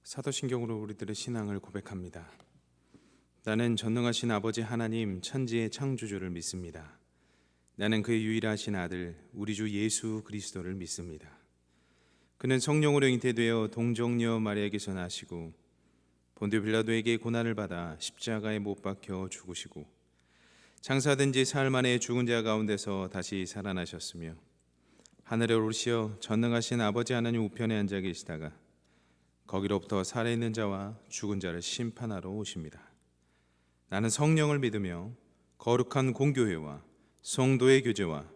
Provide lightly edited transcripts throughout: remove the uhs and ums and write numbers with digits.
사도신경으로 우리들의 신앙을 고백합니다. 나는 전능하신 아버지 하나님 천지의 창조주를 믿습니다. 나는 그의 유일하신 아들 우리 주 예수 그리스도를 믿습니다. 그는 성령으로 잉태되어 동정녀 마리아에게서 나시고 본디오 빌라도에게 고난을 받아 십자가에 못 박혀 죽으시고 장사된 지 사흘 만에 죽은 자 가운데서 다시 살아나셨으며 하늘에 오르시어 전능하신 아버지 하나님 우편에 앉아 계시다가 거기로부터 살아있는 자와 죽은 자를 심판하러 오십니다. 나는 성령을 믿으며 거룩한 공교회와 성도의 교제와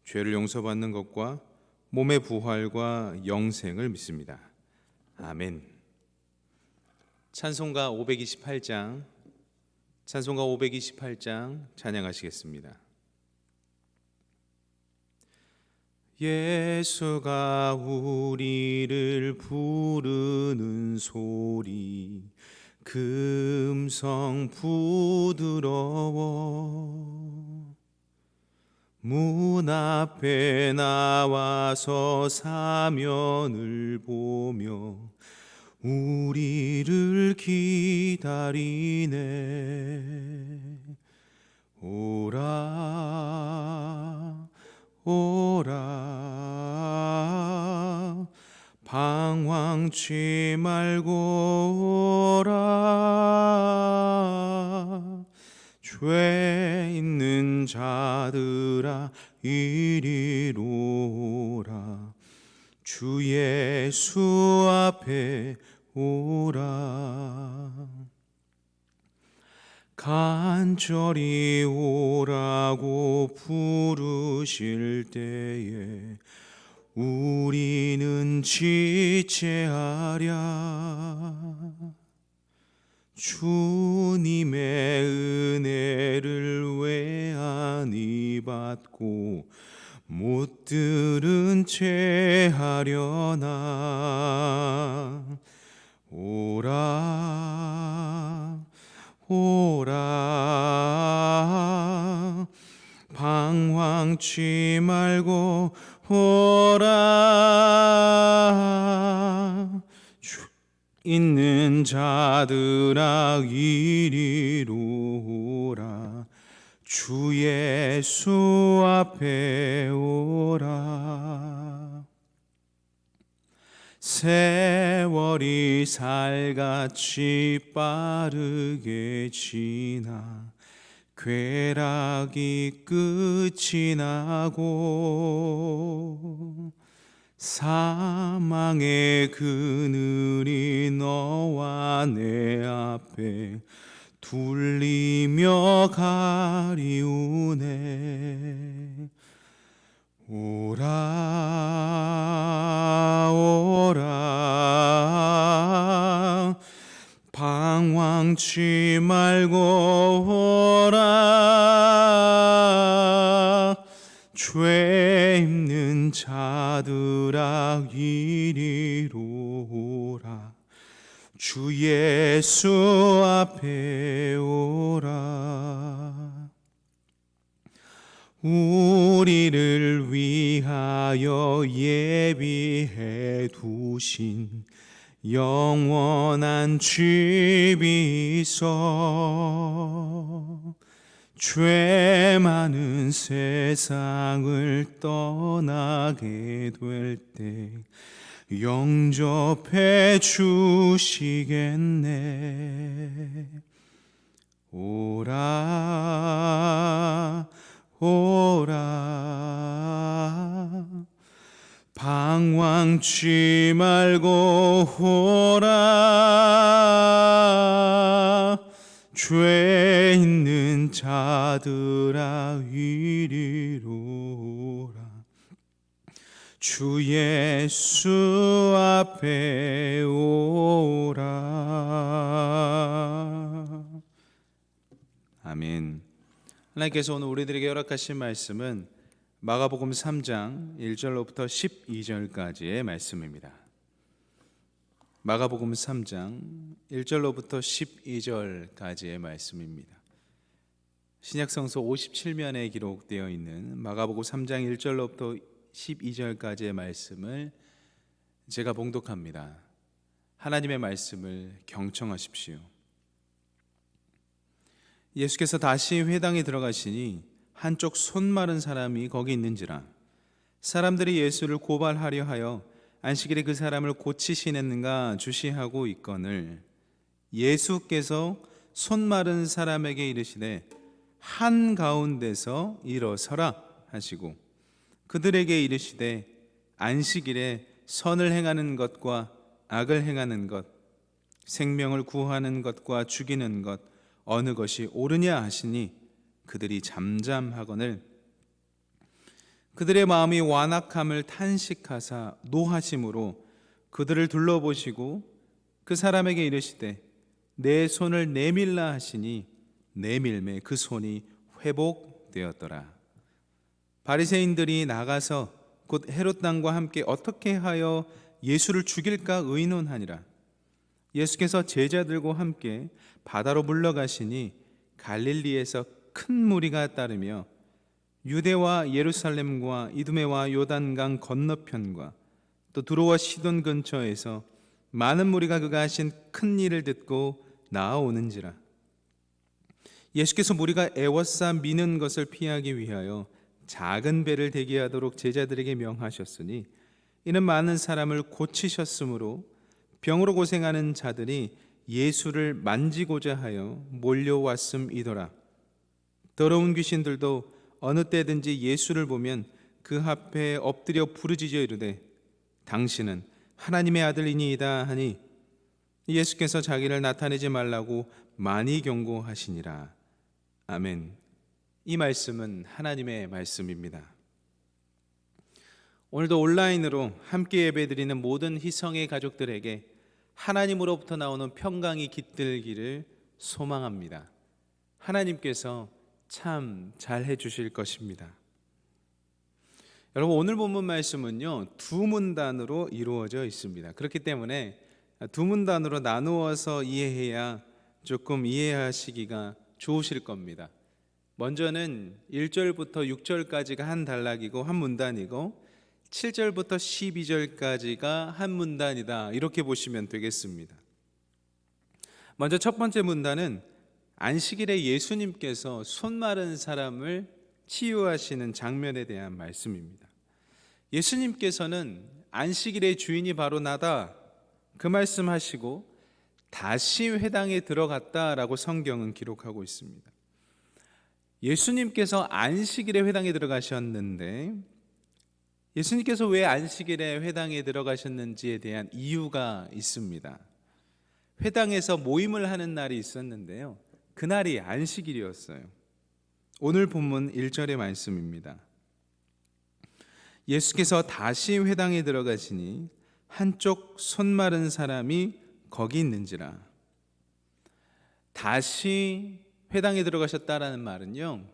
죄를 용서받는 것과 몸의 부활과 영생을 믿습니다. 아멘. 찬송가 528장 찬양하시겠습니다. 예수가 우리를 부르는 소리 금성 부드러워 문 앞에 나와서 사면을 보며 우리를 기다리네. 오라 오라 방황치 말고 오라 죄 있는 자들아 이리로 오라 주 예수 앞에 오라 간절히 오라고 부르실 때에 우리는 지체하랴. 주님의 은혜를 왜 아니 받고 못 들은 채 하려나. 오라 오라 방황치 말고 오라 있는 자들아 이리로 오라 주 예수 앞에 오라. 세월이 살같이 빠르게 지나 쾌락이 끝이 나고 사망의 그늘이 너와 내 앞에 둘리며 가리우네. 오라 오라 방황치 말고 오라 죄 있는 자들아 이리로 오라 주 예수 앞에 오라. 우리를 위하여 예비해 두신 영원한 집이 있어 죄 많은 세상을 떠나게 될 때 영접해 주시겠네. 오라 오라 방황치 말고 오라 죄 있는 자들아 이리로 오라 주 예수 앞에 오라. 아멘. 하나님께서 오늘 우리들에게 허락하신 말씀은 마가복음 3장 1절로부터 12절까지의 말씀입니다. 마가복음 3장 1절로부터 12절까지의 말씀입니다. 신약성서 57면에 기록되어 있는 마가복음 3장 1절로부터 12절까지의 말씀을 제가 봉독합니다. 하나님의 말씀을 경청하십시오. 예수께서 다시 회당에 들어가시니 한쪽 손 마른 사람이 거기 있는지라. 사람들이 예수를 고발하려 하여 안식일에 그 사람을 고치시는가 주시하고 있거늘 예수께서 손 마른 사람에게 이르시되 한 가운데서 일어서라 하시고 그들에게 이르시되 안식일에 선을 행하는 것과 악을 행하는 것, 생명을 구하는 것과 죽이는 것 어느 것이 옳으냐 하시니 그들이 잠잠하거늘 그들의 마음이 완악함을 탄식하사 노하심으로 그들을 둘러보시고 그 사람에게 이르시되 내 손을 내밀라 하시니 내밀매 그 손이 회복되었더라. 바리새인들이 나가서 곧 헤롯 왕과 함께 어떻게 하여 예수를 죽일까 의논하니라. 예수께서 제자들과 함께 바다로 물러가시니 갈릴리에서 큰 무리가 따르며 유대와 예루살렘과 이두메와 요단강 건너편과 또 두로와 시돈 근처에서 많은 무리가 그가 하신 큰 일을 듣고 나아오는지라. 예수께서 무리가 애워싸 미는 것을 피하기 위하여 작은 배를 대기하도록 제자들에게 명하셨으니 이는 많은 사람을 고치셨으므로 병으로 고생하는 자들이 예수를 만지고자 하여 몰려왔음이더라. 더러운 귀신들도 어느 때든지 예수를 보면 그 앞에 엎드려 부르짖어 이르되 당신은 하나님의 아들이니이다 하니 예수께서 자기를 나타내지 말라고 많이 경고하시니라. 아멘. 이 말씀은 하나님의 말씀입니다. 오늘도 온라인으로 함께 예배드리는 모든 희성의 가족들에게 하나님으로부터 나오는 평강이 깃들기를 소망합니다. 하나님께서 참 잘해 주실 것입니다. 여러분, 오늘 본문 말씀은요, 두 문단으로 이루어져 있습니다. 그렇기 때문에 두 문단으로 나누어서 이해해야 조금 이해하시기가 좋으실 겁니다. 먼저는 1절부터 6절까지가 한 단락이고 한 문단이고 7절부터 12절까지가 한 문단이다, 이렇게 보시면 되겠습니다. 먼저 첫 번째 문단은 안식일에 예수님께서 손 마른 사람을 치유하시는 장면에 대한 말씀입니다. 예수님께서는 안식일의 주인이 바로 나다, 그 말씀하시고 다시 회당에 들어갔다라고 성경은 기록하고 있습니다. 예수님께서 안식일에 회당에 들어가셨는데 예수님께서 왜 안식일에 회당에 들어가셨는지에 대한 이유가 있습니다. 회당에서 모임을 하는 날이 있었는데요, 그날이 안식일이었어요. 오늘 본문 1절의 말씀입니다. 예수께서 다시 회당에 들어가시니 한쪽 손 마른 사람이 거기 있는지라. 다시 회당에 들어가셨다라는 말은요,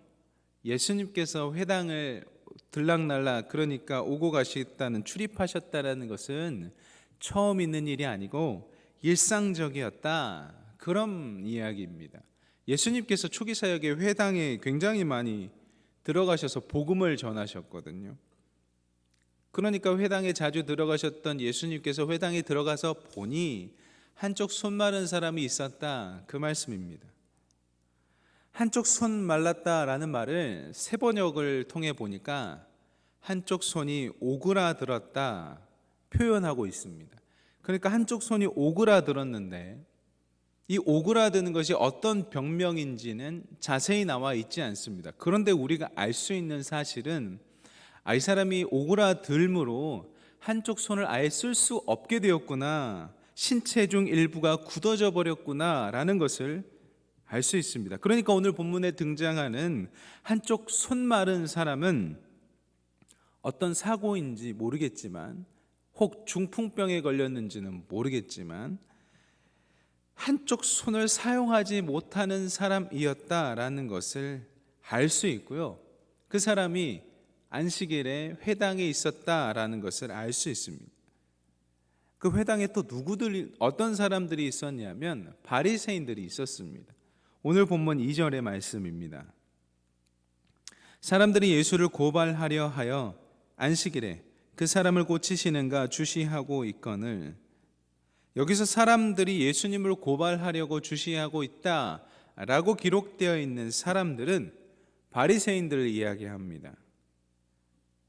예수님께서 회당을 들락날락, 그러니까 오고 가셨다는, 출입하셨다라는 것은 처음 있는 일이 아니고 일상적이었다, 그런 이야기입니다. 예수님께서 초기 사역에 회당에 굉장히 많이 들어가셔서 복음을 전하셨거든요. 그러니까 회당에 자주 들어가셨던 예수님께서 회당에 들어가서 보니 한쪽 손 마른 사람이 있었다, 그 말씀입니다. 한쪽 손 말랐다라는 말을 세번역을 통해 보니까 한쪽 손이 오그라들었다 표현하고 있습니다. 그러니까 한쪽 손이 오그라들었는데 이 오그라드는 것이 어떤 병명인지는 자세히 나와 있지 않습니다. 그런데 우리가 알 수 있는 사실은 이 사람이 오그라들므로 한쪽 손을 아예 쓸 수 없게 되었구나, 신체 중 일부가 굳어져 버렸구나 라는 것을 알 수 있습니다. 그러니까 오늘 본문에 등장하는 한쪽 손 마른 사람은 어떤 사고인지 모르겠지만, 혹 중풍병에 걸렸는지는 모르겠지만 한쪽 손을 사용하지 못하는 사람이었다라는 것을 알 수 있고요, 그 사람이 안식일에 회당에 있었다라는 것을 알 수 있습니다. 그 회당에 또 어떤 사람들이 있었냐면 바리새인들이 있었습니다. 오늘 본문 2절의 말씀입니다. 사람들이 예수를 고발하려 하여 안식일에 그 사람을 고치시는가 주시하고 있거늘 여기서 사람들이 예수님을 고발하려고 주시하고 있다라고 기록되어 있는 사람들은 바리새인들을 이야기합니다.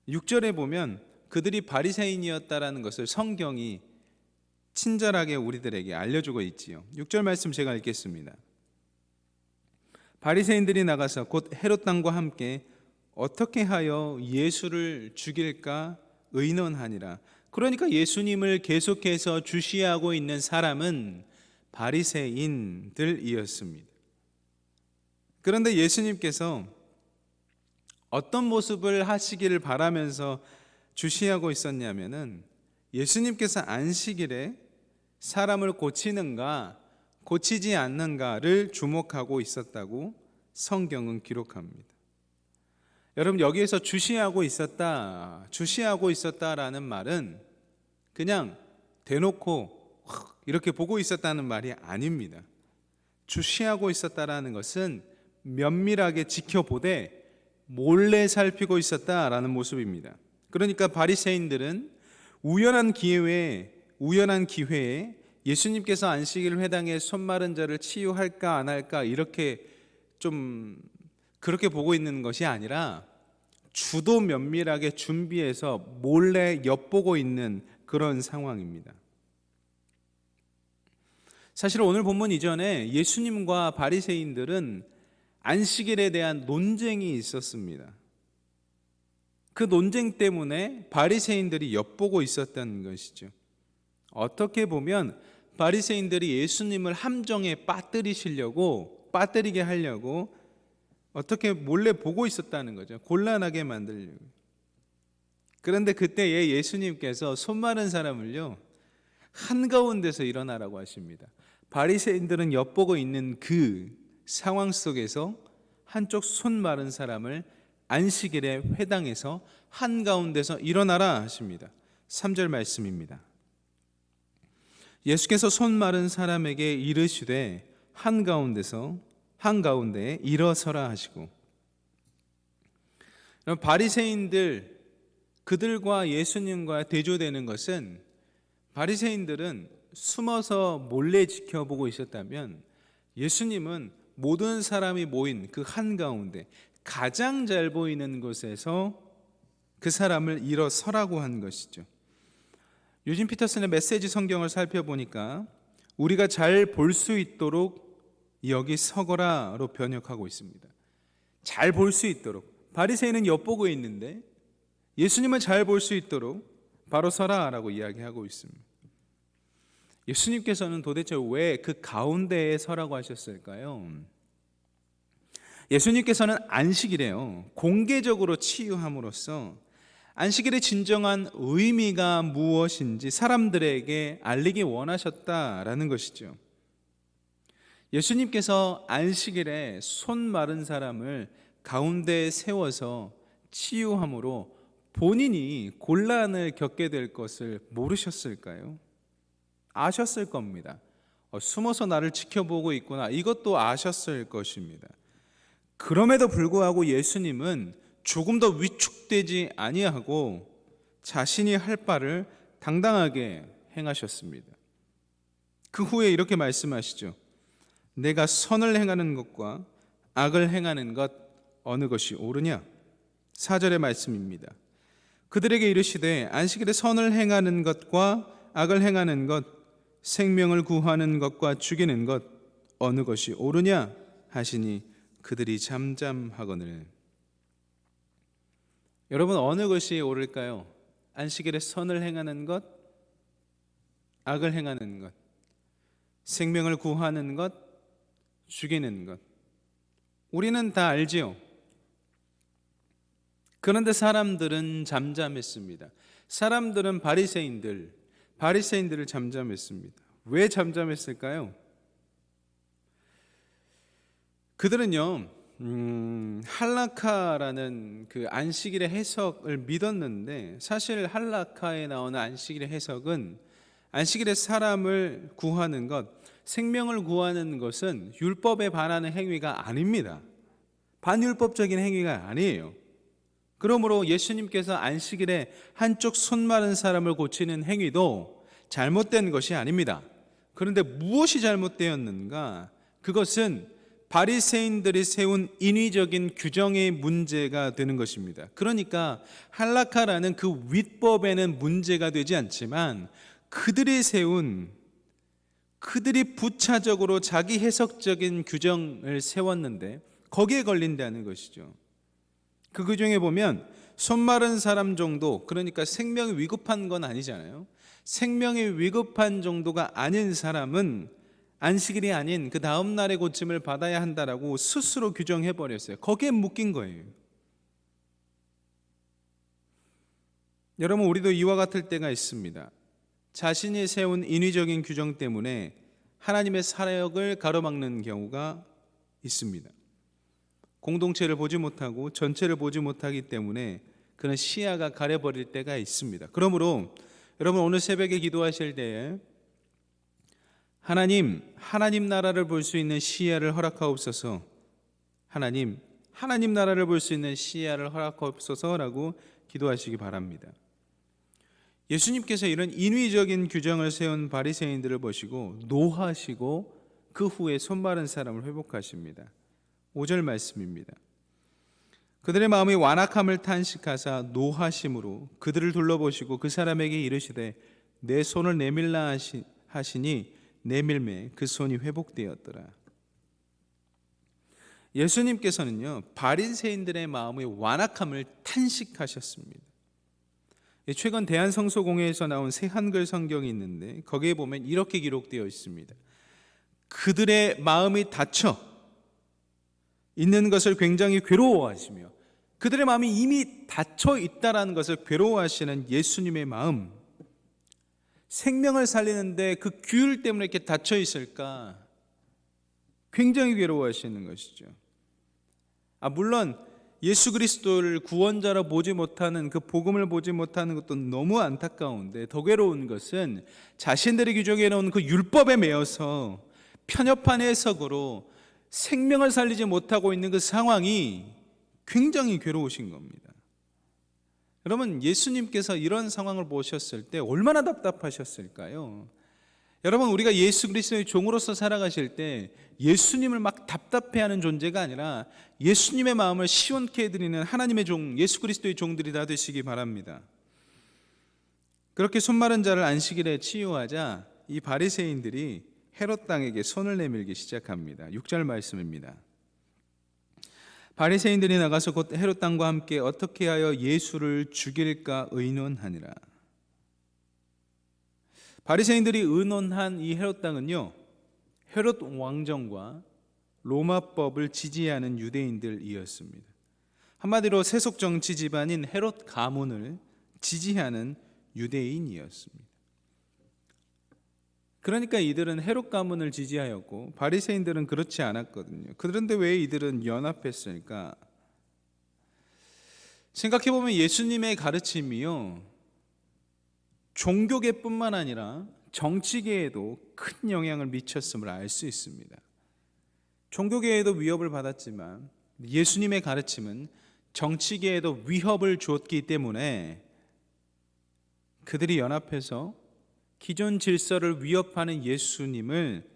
6절에 보면 그들이 바리새인이었다라는 것을 성경이 친절하게 우리들에게 알려주고 있지요. 6절 말씀 제가 읽겠습니다. 바리새인들이 나가서 곧 헤롯 왕과 함께 어떻게 하여 예수를 죽일까 의논하니라. 그러니까 예수님을 계속해서 주시하고 있는 사람은 바리새인들이었습니다. 그런데 예수님께서 어떤 모습을 하시기를 바라면서 주시하고 있었냐면은 예수님께서 안식일에 사람을 고치는가 고치지 않는가를 주목하고 있었다고 성경은 기록합니다. 여러분, 여기에서 주시하고 있었다라는 말은 그냥 대놓고 이렇게 보고 있었다는 말이 아닙니다. 주시하고 있었다라는 것은 면밀하게 지켜보되 몰래 살피고 있었다라는 모습입니다. 그러니까 바리새인들은 우연한 기회에 예수님께서 안식일 회당에 손 마른 자를 치유할까 안 할까 이렇게 좀 그렇게 보고 있는 것이 아니라 주도 면밀하게 준비해서 몰래 엿보고 있는 그런 상황입니다. 사실 오늘 본문 이전에 예수님과 바리새인들은 안식일에 대한 논쟁이 있었습니다. 그 논쟁 때문에 바리새인들이 엿보고 있었다는 것이죠. 어떻게 보면 바리새인들이 예수님을 함정에 빠뜨리게 하려고 어떻게 몰래 보고 있었다는 거죠. 곤란하게 만들려고. 그런데 그때에 예수님께서 손 마른 사람을요 한가운데서 일어나라고 하십니다. 바리새인들은 엿보고 있는 그 상황 속에서 한쪽 손 마른 사람을 안식일에 회당에서 한가운데서 일어나라 하십니다. 3절 말씀입니다. 예수께서 손 마른 사람에게 이르시되 한가운데에 일어서라 하시고. 바리새인들 그들과 예수님과 대조되는 것은 바리새인들은 숨어서 몰래 지켜보고 있었다면 예수님은 모든 사람이 모인 그 한가운데 가장 잘 보이는 곳에서 그 사람을 일어서라고 한 것이죠. 유진 피터슨의 메시지 성경을 살펴보니까 우리가 잘 볼 수 있도록 여기 서거라로 번역하고 있습니다. 잘 볼 수 있도록. 바리새인은 엿보고 있는데 예수님은 잘 볼 수 있도록 바로 서라라고 이야기하고 있습니다. 예수님께서는 도대체 왜 그 가운데에 서라고 하셨을까요? 예수님께서는 안식일에요 공개적으로 치유함으로써 안식일의 진정한 의미가 무엇인지 사람들에게 알리기 원하셨다라는 것이죠. 예수님께서 안식일에 손 마른 사람을 가운데에 세워서 치유함으로 본인이 곤란을 겪게 될 것을 모르셨을까요? 아셨을 겁니다. 숨어서 나를 지켜보고 있구나, 이것도 아셨을 것입니다. 그럼에도 불구하고 예수님은 조금 더 위축되지 아니하고 자신이 할 바를 당당하게 행하셨습니다. 그 후에 이렇게 말씀하시죠. 내가 선을 행하는 것과 악을 행하는 것 어느 것이 옳으냐? 4절의 말씀입니다. 그들에게 이르시되 안식일에 선을 행하는 것과 악을 행하는 것, 생명을 구하는 것과 죽이는 것 어느 것이 옳으냐 하시니 그들이 잠잠하거늘. 여러분, 어느 것이 옳을까요? 안식일에 선을 행하는 것, 악을 행하는 것, 생명을 구하는 것, 죽이는 것. 우리는 다 알지요. 그런데 사람들은 잠잠했습니다. 사람들은 바리새인들을 잠잠했습니다. 왜 잠잠했을까요? 그들은요 할라카라는 그 안식일의 해석을 믿었는데, 사실 할라카에 나오는 안식일의 해석은 안식일에 사람을 구하는 것, 생명을 구하는 것은 율법에 반하는 행위가 아닙니다. 반율법적인 행위가 아니에요. 그러므로 예수님께서 안식일에 한쪽 손 마른 사람을 고치는 행위도 잘못된 것이 아닙니다. 그런데 무엇이 잘못되었는가? 그것은 바리새인들이 세운 인위적인 규정의 문제가 되는 것입니다. 그러니까 할라카라는 그 윗법에는 문제가 되지 않지만 그들이 부차적으로 자기 해석적인 규정을 세웠는데 거기에 걸린다는 것이죠. 그 중에 보면 손 마른 사람 정도, 그러니까 생명이 위급한 건 아니잖아요. 생명이 위급한 정도가 아닌 사람은 안식일이 아닌 그 다음 날의 고침을 받아야 한다라고 스스로 규정해 버렸어요. 거기에 묶인 거예요. 여러분, 우리도 이와 같을 때가 있습니다. 자신이 세운 인위적인 규정 때문에 하나님의 사역을 가로막는 경우가 있습니다. 공동체를 보지 못하고 전체를 보지 못하기 때문에 그런 시야가 가려버릴 때가 있습니다. 그러므로 여러분, 오늘 새벽에 기도하실 때에 하나님 나라를 볼 수 있는 시야를 허락하옵소서. 하나님 나라를 볼 수 있는 시야를 허락하옵소서라고 기도하시기 바랍니다. 예수님께서 이런 인위적인 규정을 세운 바리새인들을 보시고 노하시고 그 후에 손 마른 사람을 회복하십니다. 5절 말씀입니다. 그들의 마음이 완악함을 탄식하사 노하심으로 그들을 둘러보시고 그 사람에게 이르시되 내 손을 내밀라 하시니 내밀매 그 손이 회복되었더라. 예수님께서는요, 바리새인들의 마음의 완악함을 탄식하셨습니다. 최근 대한성서공회에서 나온 새 한글 성경이 있는데 거기에 보면 이렇게 기록되어 있습니다. 그들의 마음이 닫혀 있는 것을 굉장히 괴로워하시며, 그들의 마음이 이미 닫혀 있다라는 것을 괴로워하시는 예수님의 마음, 생명을 살리는데 그 규율 때문에 이렇게 닫혀 있을까 굉장히 괴로워하시는 것이죠. 물론 예수 그리스도를 구원자로 보지 못하는, 그 복음을 보지 못하는 것도 너무 안타까운데 더 괴로운 것은 자신들이 규정해 놓은 그 율법에 매여서 편협한 해석으로 생명을 살리지 못하고 있는 그 상황이 굉장히 괴로우신 겁니다. 여러분, 예수님께서 이런 상황을 보셨을 때 얼마나 답답하셨을까요? 여러분, 우리가 예수 그리스도의 종으로서 살아가실 때 예수님을 막 답답해하는 존재가 아니라 예수님의 마음을 시원케 해드리는 하나님의 종, 예수 그리스도의 종들이 다 되시기 바랍니다. 그렇게 손 마른 자를 안식일에 치유하자 이 바리새인들이 헤롯 당에게 손을 내밀기 시작합니다. 6절 말씀입니다. 바리새인들이 나가서 곧 헤롯 당과 함께 어떻게 하여 예수를 죽일까 의논하니라. 바리새인들이 의논한 이 헤롯 당은요, 헤롯 왕정과 로마법을 지지하는 유대인들이었습니다. 한마디로 세속 정치 집안인 헤롯 가문을 지지하는 유대인이었습니다. 그러니까 이들은 헤롯 가문을 지지하였고 바리새인들은 그렇지 않았거든요. 그런데 왜 이들은 연합했을까? 생각해보면 예수님의 가르침이요, 종교계뿐만 아니라 정치계에도 큰 영향을 미쳤음을 알 수 있습니다. 종교계에도 위협을 받았지만 예수님의 가르침은 정치계에도 위협을 주었기 때문에 그들이 연합해서 기존 질서를 위협하는 예수님을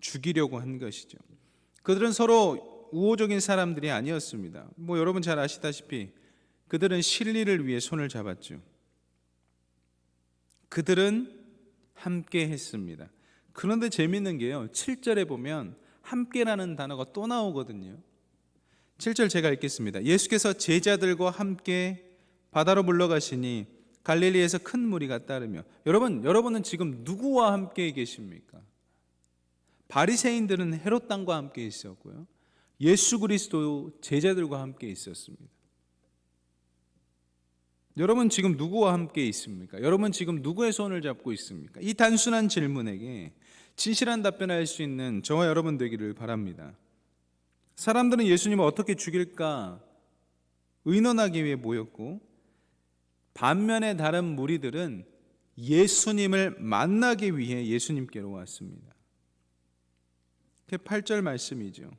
죽이려고 한 것이죠. 그들은 서로 우호적인 사람들이 아니었습니다. 여러분 잘 아시다시피 그들은 진리를 위해 손을 잡았죠. 그들은 함께 했습니다. 그런데 재미있는 게요, 7절에 보면 함께라는 단어가 또 나오거든요. 7절 제가 읽겠습니다. 예수께서 제자들과 함께 바다로 물러가시니 갈릴리에서 큰 무리가 따르며. 여러분은 지금 누구와 함께 계십니까? 바리새인들은 헤롯 당과 함께 있었고요, 예수 그리스도 제자들과 함께 있었습니다. 여러분 지금 누구와 함께 있습니까? 여러분 지금 누구의 손을 잡고 있습니까? 이 단순한 질문에게 진실한 답변을 할 수 있는 저와 여러분 되기를 바랍니다. 사람들은 예수님을 어떻게 죽일까 의논하기 위해 모였고, 반면에 다른 무리들은 예수님을 만나기 위해 예수님께로 왔습니다. 그게 8절 말씀이죠.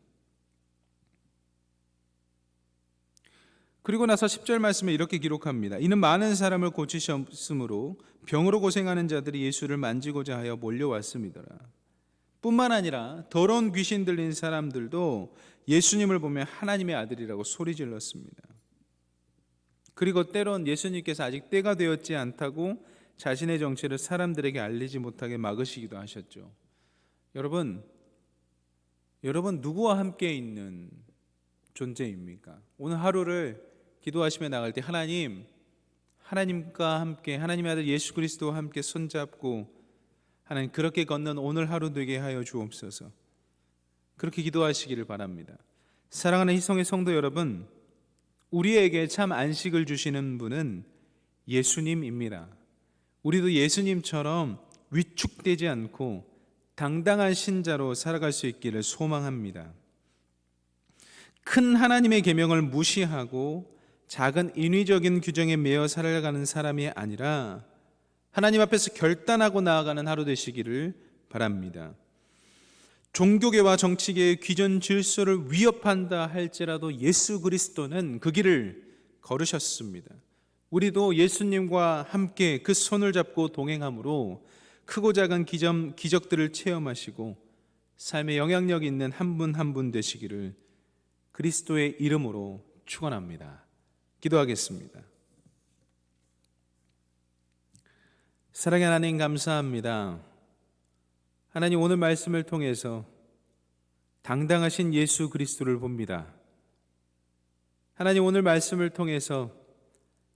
그리고 나서 10절 말씀에 이렇게 기록합니다. 이는 많은 사람을 고치셨으므로 병으로 고생하는 자들이 예수를 만지고자 하여 몰려왔음이더라. 뿐만 아니라 더러운 귀신 들린 사람들도 예수님을 보며 하나님의 아들이라고 소리 질렀습니다. 그리고 때론 예수님께서 아직 때가 되었지 않다고 자신의 정체를 사람들에게 알리지 못하게 막으시기도 하셨죠. 여러분 누구와 함께 있는 존재입니까? 오늘 하루를 기도하시며 나갈 때 하나님과 함께, 하나님의 아들 예수 그리스도와 함께 손잡고 하나님 그렇게 걷는 오늘 하루 되게 하여 주옵소서. 그렇게 기도하시기를 바랍니다. 사랑하는 희성의 성도 여러분, 우리에게 참 안식을 주시는 분은 예수님입니다. 우리도 예수님처럼 위축되지 않고 당당한 신자로 살아갈 수 있기를 소망합니다. 큰 하나님의 계명을 무시하고 작은 인위적인 규정에 매여 살아가는 사람이 아니라 하나님 앞에서 결단하고 나아가는 하루 되시기를 바랍니다. 종교계와 정치계의 기존 질서를 위협한다 할지라도 예수 그리스도는 그 길을 걸으셨습니다. 우리도 예수님과 함께 그 손을 잡고 동행함으로 크고 작은 기적들을 체험하시고 삶에 영향력 있는 한 분 한 분 되시기를 그리스도의 이름으로 축원합니다. 기도하겠습니다. 사랑의 하나님 감사합니다. 하나님 오늘 말씀을 통해서 당당하신 예수 그리스도를 봅니다. 하나님 오늘 말씀을 통해서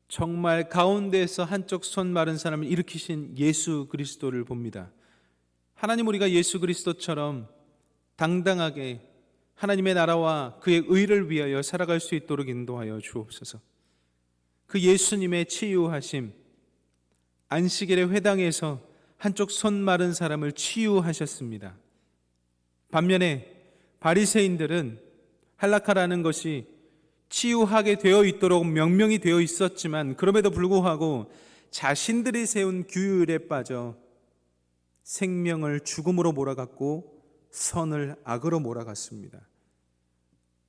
정말 가운데에서 한쪽 손 마른 사람을 일으키신 예수 그리스도를 봅니다. 하나님 우리가 예수 그리스도처럼 당당하게 하나님의 나라와 그의 의를 위하여 살아갈 수 있도록 인도하여 주옵소서. 그 예수님의 치유하심, 안식일의 회당에서 한쪽 손 마른 사람을 치유하셨습니다. 반면에 바리새인들은 할라카라는 것이 치유하게 되어 있도록 명명이 되어 있었지만 그럼에도 불구하고 자신들이 세운 규율에 빠져 생명을 죽음으로 몰아갔고 선을 악으로 몰아갔습니다.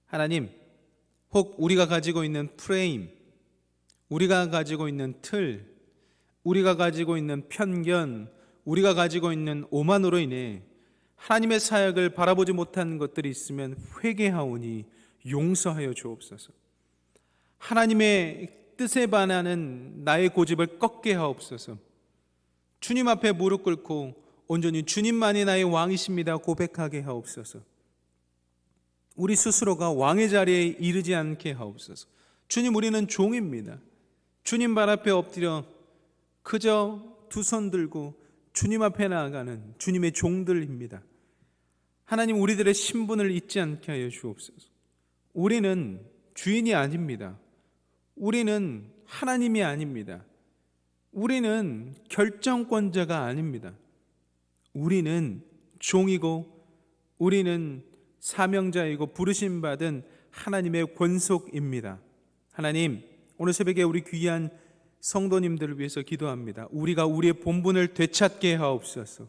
하나님, 혹 우리가 가지고 있는 프레임, 우리가 가지고 있는 틀, 우리가 가지고 있는 편견, 우리가 가지고 있는 오만으로 인해 하나님의 사역을 바라보지 못한 것들이 있으면 회개하오니 용서하여 주옵소서. 하나님의 뜻에 반하는 나의 고집을 꺾게 하옵소서. 주님 앞에 무릎 꿇고 온전히 주님만이 나의 왕이십니다 고백하게 하옵소서. 우리 스스로가 왕의 자리에 이르지 않게 하옵소서. 주님, 우리는 종입니다. 주님 발 앞에 엎드려 그저 두 손 들고 주님 앞에 나아가는 주님의 종들입니다. 하나님, 우리들의 신분을 잊지 않게 하여 주옵소서. 우리는 주인이 아닙니다. 우리는 하나님이 아닙니다. 우리는 결정권자가 아닙니다. 우리는 종이고 우리는 사명자이고 부르심받은 하나님의 권속입니다. 하나님, 오늘 새벽에 우리 귀한 성도님들을 위해서 기도합니다. 우리가 우리의 본분을 되찾게 하옵소서.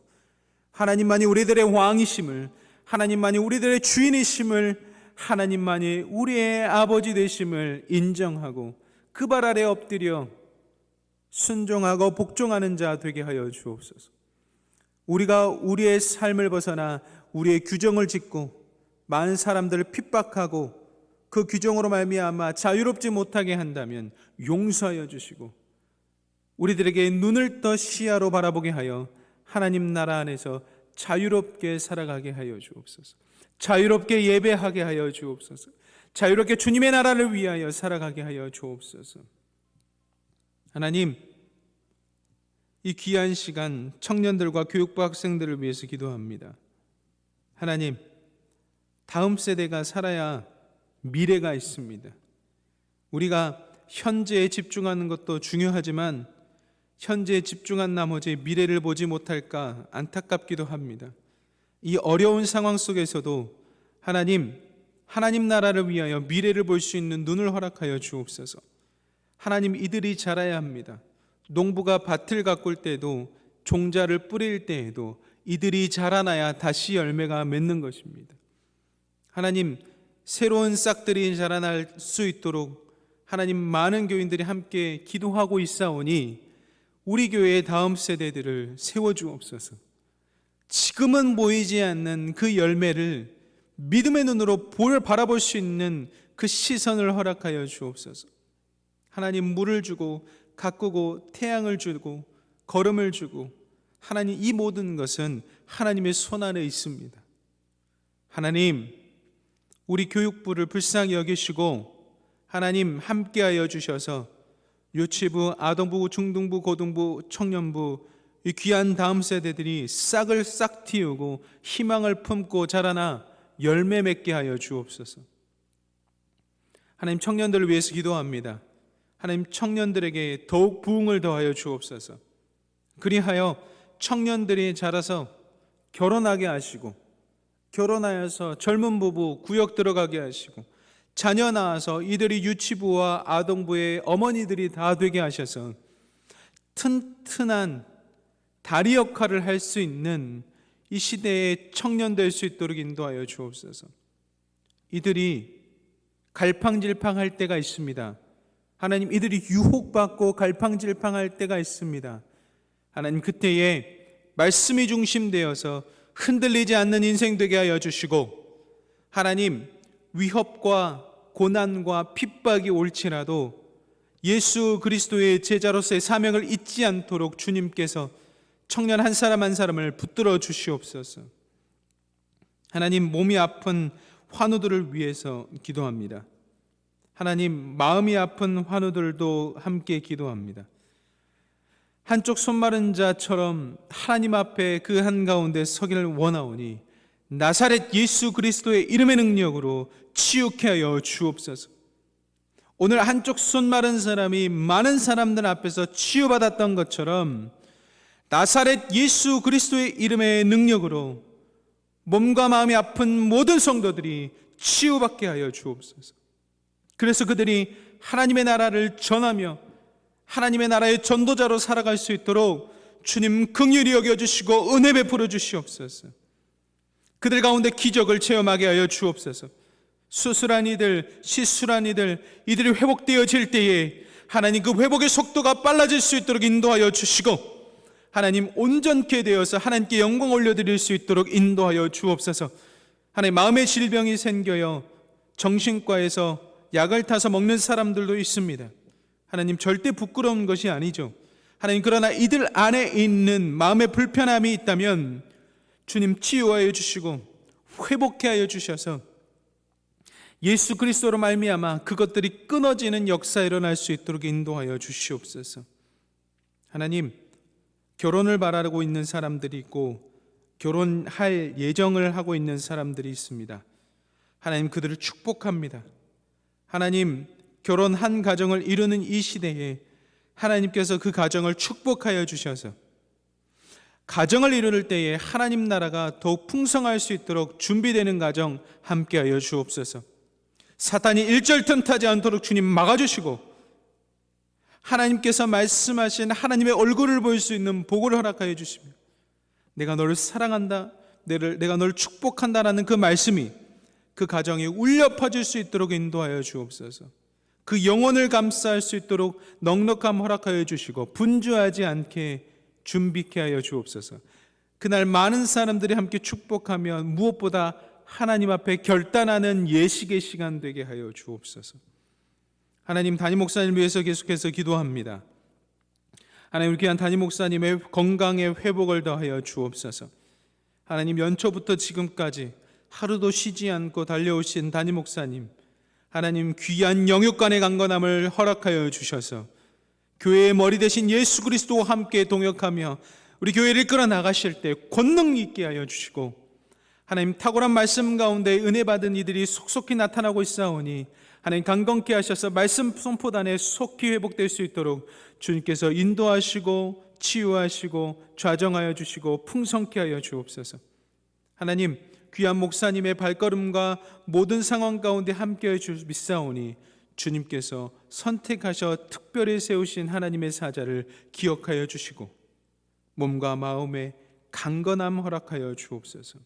하나님만이 우리들의 왕이심을, 하나님만이 우리들의 주인이심을, 하나님만이 우리의 아버지 되심을 인정하고 그 발 아래 엎드려 순종하고 복종하는 자 되게 하여 주옵소서. 우리가 우리의 삶을 벗어나 우리의 규정을 짓고 많은 사람들을 핍박하고 그 규정으로 말미암아 자유롭지 못하게 한다면 용서하여 주시고 우리들에게 눈을 떠 시야로 바라보게 하여 하나님 나라 안에서 자유롭게 살아가게 하여 주옵소서. 자유롭게 예배하게 하여 주옵소서. 자유롭게 주님의 나라를 위하여 살아가게 하여 주옵소서. 하나님, 이 귀한 시간 청년들과 교육부 학생들을 위해서 기도합니다. 하나님, 다음 세대가 살아야 미래가 있습니다. 우리가 현재에 집중하는 것도 중요하지만 현재에 집중한 나머지 미래를 보지 못할까 안타깝기도 합니다. 이 어려운 상황 속에서도 하나님 나라를 위하여 미래를 볼 수 있는 눈을 허락하여 주옵소서. 하나님, 이들이 자라야 합니다. 농부가 밭을 가꿀 때도 종자를 뿌릴 때에도 이들이 자라나야 다시 열매가 맺는 것입니다. 하나님, 새로운 싹들이 자라날 수 있도록 하나님, 많은 교인들이 함께 기도하고 있사오니 우리 교회의 다음 세대들을 세워주옵소서. 지금은 보이지 않는 그 열매를 믿음의 눈으로 바라볼 수 있는 그 시선을 허락하여 주옵소서. 하나님, 물을 주고 가꾸고 태양을 주고 걸음을 주고, 하나님, 이 모든 것은 하나님의 손 안에 있습니다. 하나님, 우리 교육부를 불쌍히 여기시고 하나님 함께하여 주셔서 유치부, 아동부, 중등부, 고등부, 청년부, 이 귀한 다음 세대들이 싹을 싹 틔우고 희망을 품고 자라나 열매 맺게 하여 주옵소서. 하나님, 청년들을 위해서 기도합니다. 하나님, 청년들에게 더욱 부흥을 더하여 주옵소서. 그리하여 청년들이 자라서 결혼하게 하시고, 결혼하여서 젊은 부부 구역 들어가게 하시고, 자녀 낳아서 이들이 유치부와 아동부의 어머니들이 다 되게 하셔서 튼튼한 다리 역할을 할 수 있는 이 시대의 청년 될 수 있도록 인도하여 주옵소서. 이들이 갈팡질팡할 때가 있습니다. 하나님, 이들이 유혹받고 갈팡질팡할 때가 있습니다. 하나님, 그때에 말씀이 중심되어서 흔들리지 않는 인생 되게 하여 주시고, 하나님, 위협과 고난과 핍박이 올지라도 예수 그리스도의 제자로서의 사명을 잊지 않도록 주님께서 청년 한 사람 한 사람을 붙들어 주시옵소서. 하나님, 몸이 아픈 환우들을 위해서 기도합니다. 하나님, 마음이 아픈 환우들도 함께 기도합니다. 한쪽 손 마른 자처럼 하나님 앞에 그 한가운데 서기를 원하오니 나사렛 예수 그리스도의 이름의 능력으로 치유케 하여 주옵소서. 오늘 한쪽 손 마른 사람이 많은 사람들 앞에서 치유받았던 것처럼 나사렛 예수 그리스도의 이름의 능력으로 몸과 마음이 아픈 모든 성도들이 치유받게 하여 주옵소서. 그래서 그들이 하나님의 나라를 전하며 하나님의 나라의 전도자로 살아갈 수 있도록 주님 긍휼히 여겨주시고 은혜 베풀어 주시옵소서. 그들 가운데 기적을 체험하게 하여 주옵소서. 수술한 이들, 시술한 이들, 이들이 회복되어질 때에 하나님, 그 회복의 속도가 빨라질 수 있도록 인도하여 주시고, 하나님, 온전케 되어서 하나님께 영광 올려드릴 수 있도록 인도하여 주옵소서. 하나님, 마음의 질병이 생겨요 정신과에서 약을 타서 먹는 사람들도 있습니다. 하나님, 절대 부끄러운 것이 아니죠. 하나님, 그러나 이들 안에 있는 마음의 불편함이 있다면 주님 치유하여 주시고 회복케 하여 주셔서 예수 그리스도로 말미암아 그것들이 끊어지는 역사 일어날 수 있도록 인도하여 주시옵소서. 하나님, 결혼을 바라고 있는 사람들이 있고 결혼할 예정을 하고 있는 사람들이 있습니다. 하나님, 그들을 축복합니다. 하나님, 결혼한 가정을 이루는 이 시대에 하나님께서 그 가정을 축복하여 주셔서 가정을 이룰 때에 하나님 나라가 더욱 풍성할 수 있도록 준비되는 가정 함께하여 주옵소서. 사탄이 일절턴타지 않도록 주님 막아주시고 하나님께서 말씀하신 하나님의 얼굴을 볼 수 있는 복을 허락하여 주시며 내가 너를 사랑한다, 내가 너를 축복한다라는 그 말씀이 그 가정에 울려 퍼질 수 있도록 인도하여 주옵소서. 그 영혼을 감싸할 수 있도록 넉넉함 허락하여 주시고 분주하지 않게 준비케 하여 주옵소서. 그날 많은 사람들이 함께 축복하며 무엇보다 하나님 앞에 결단하는 예식의 시간 되게 하여 주옵소서. 하나님, 담임 목사님 위해서 계속해서 기도합니다. 하나님, 우리 귀한 담임 목사님의 건강의 회복을 더하여 주옵소서. 하나님, 연초부터 지금까지 하루도 쉬지 않고 달려오신 담임 목사님, 하나님, 귀한 영육간의 강건함을 허락하여 주셔서 교회의 머리 되신 예수 그리스도와 함께 동역하며 우리 교회를 끌어 나가실 때 권능 있게 하여 주시고, 하나님, 탁월한 말씀 가운데 은혜 받은 이들이 속속히 나타나고 있사오니 하나님, 강건케 하셔서 말씀 선포단에 속히 회복될 수 있도록 주님께서 인도하시고 치유하시고 좌정하여 주시고 풍성케 하여 주옵소서. 하나님, 귀한 목사님의 발걸음과 모든 상황 가운데 함께해 주 믿사오니 주님께서 선택하셔 특별히 세우신 하나님의 사자를 기억하여 주시고 몸과 마음에 강건함 허락하여 주옵소서.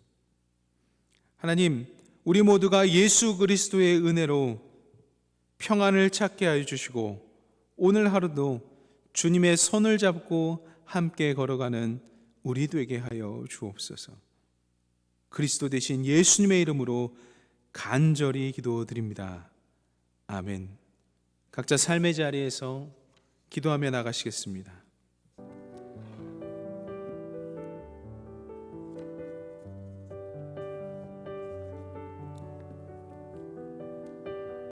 하나님, 우리 모두가 예수 그리스도의 은혜로 평안을 찾게 하여 주시고 오늘 하루도 주님의 손을 잡고 함께 걸어가는 우리 되게 하여 주옵소서. 그리스도 대신 예수님의 이름으로 간절히 기도드립니다. 아멘. 각자 삶의 자리에서 기도하며 나가시겠습니다.